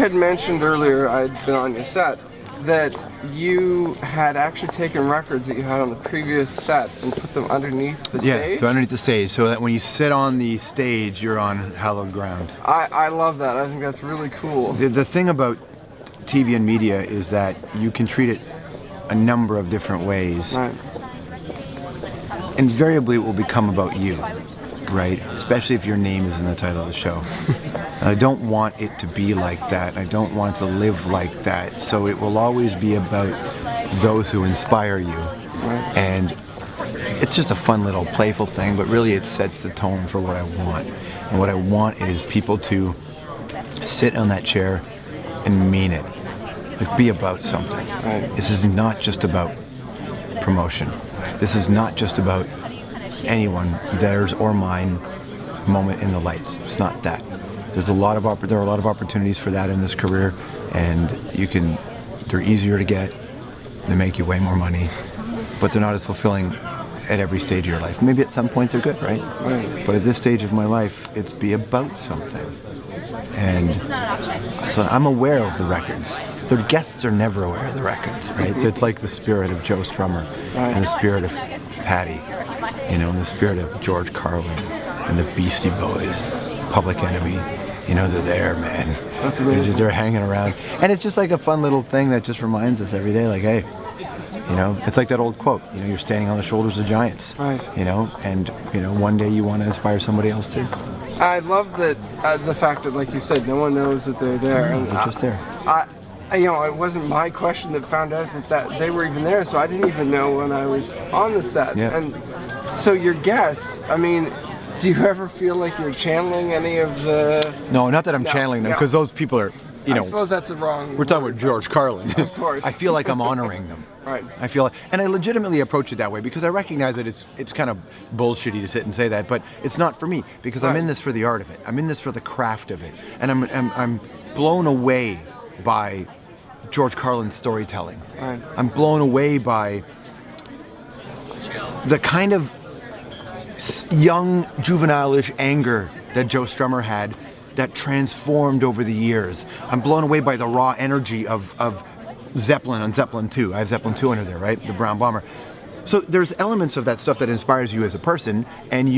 had mentioned earlier, I'd been on your set, that you had actually taken records that you had on the previous set and put them underneath the stage? Yeah, underneath the stage, so that when you sit on the stage, you're on hallowed ground. I love that. I think that's really cool. The thing about TV and media is that you can treat it a number of different ways. Right. Invariably, it will become about you, right? Especially if your name is in the title of the show. And I don't want it to be like that. I don't want to live like that. So it will always be about those who inspire you. Right. And it's just a fun little playful thing, but really it sets the tone for what I want. And what I want is people to sit on that chair and mean it. Like, be about something. Right. This is not just about promotion. This is not just about anyone, theirs or mine, moment in the lights. It's not that. There are a lot of opportunities for that in this career, and they're easier to get. They make you way more money, but they're not as fulfilling at every stage of your life. Maybe at some point they're good, right? Right. But at this stage of my life, it's be about something. And so I'm aware of the records. The guests are never aware of the records, right? So it's like the spirit of Joe Strummer and the spirit of Patty, and the spirit of George Carlin and the Beastie Boys, Public Enemy. They're there, man. That's amazing. They're hanging around. And it's just like a fun little thing that just reminds us every day, like, hey, it's like that old quote, you're standing on the shoulders of giants. Right. And one day you want to inspire somebody else too. I love that the fact that, like you said, no one knows that they're there. And They're just there. It wasn't my question that found out that they were even there, so I didn't even know when I was on the set. Yeah. And so your guests, do you ever feel like you're channeling any of the... No, not that I'm channeling them, because those people are, I suppose that's the wrong... We're talking about George Carlin. Of course. I feel like I'm honoring them. Right. I feel like, and I legitimately approach it that way because I recognize that it's kind of bullshitty to sit and say that, but it's not for me because I'm in this for the art of it. I'm in this for the craft of it, and I'm blown away by George Carlin's storytelling. Right. I'm blown away by the kind of young, juvenile-ish anger that Joe Strummer had that transformed over the years. I'm blown away by the raw energy of Zeppelin on Zeppelin 2. I have Zeppelin 2 under there, right? The brown bomber. So there's elements of that stuff that inspires you as a person, and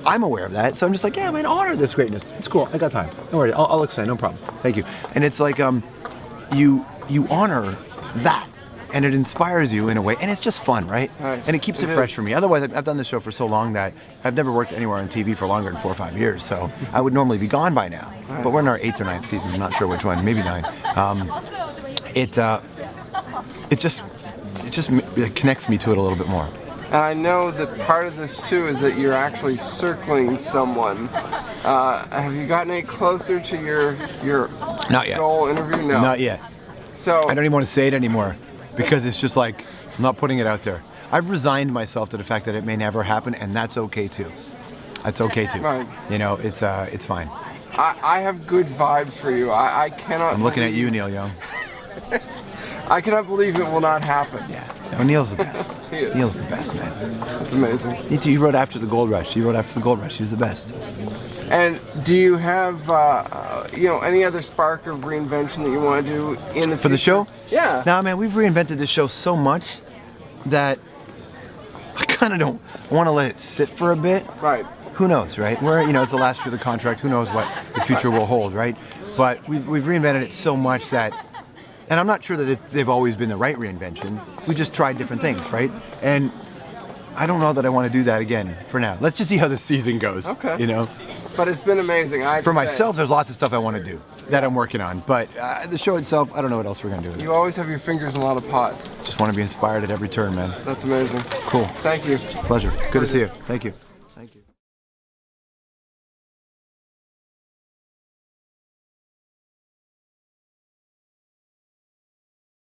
I'm aware of that, so I'm just like, yeah, man, honor this greatness. It's cool. I got time. Don't worry. I'll explain. No problem. Thank you. And it's like you honor that, and it inspires you in a way, and it's just fun, right? Right. And it keeps it fresh for me. Otherwise, I've done this show for so long that I've never worked anywhere on TV for longer than 4 or 5 years, so I would normally be gone by now. Right. But we're in our 8th or 9th season. I'm not sure which one. Maybe 9. It just connects me to it a little bit more. And I know that part of this too is that you're actually circling someone. Have you gotten any closer to your Not yet. goal interview? No. Not yet. So I don't even want to say it anymore because it's just like I'm not putting it out there. I've resigned myself to the fact that it may never happen, and that's okay too. That's okay too. Right. It's fine. I have good vibes for you. I cannot. I'm looking at you, Neil Young. I cannot believe it will not happen. Yeah. No, Neil's the best. He is. Neil's the best, man. That's amazing. He wrote After the Gold Rush. He was the best. And do you have any other spark of reinvention that you want to do in the For the show? Yeah. Nah, man, we've reinvented this show so much that I kind of don't want to let it sit for a bit. Right. Who knows, right? It's the last year of the contract. Who knows what the future will hold, right? But we've reinvented it so much that, and I'm not sure that they've always been the right reinvention. We just tried different things, right? And I don't know that I want to do that again for now. Let's just see how this season goes. Okay. But it's been amazing. For myself, there's lots of stuff I want to do that I'm working on. But the show itself, I don't know what else we're going to do with it. You always have your fingers in a lot of pots. Just want to be inspired at every turn, man. That's amazing. Cool. Thank you. Pleasure. Good to see you. Thank you.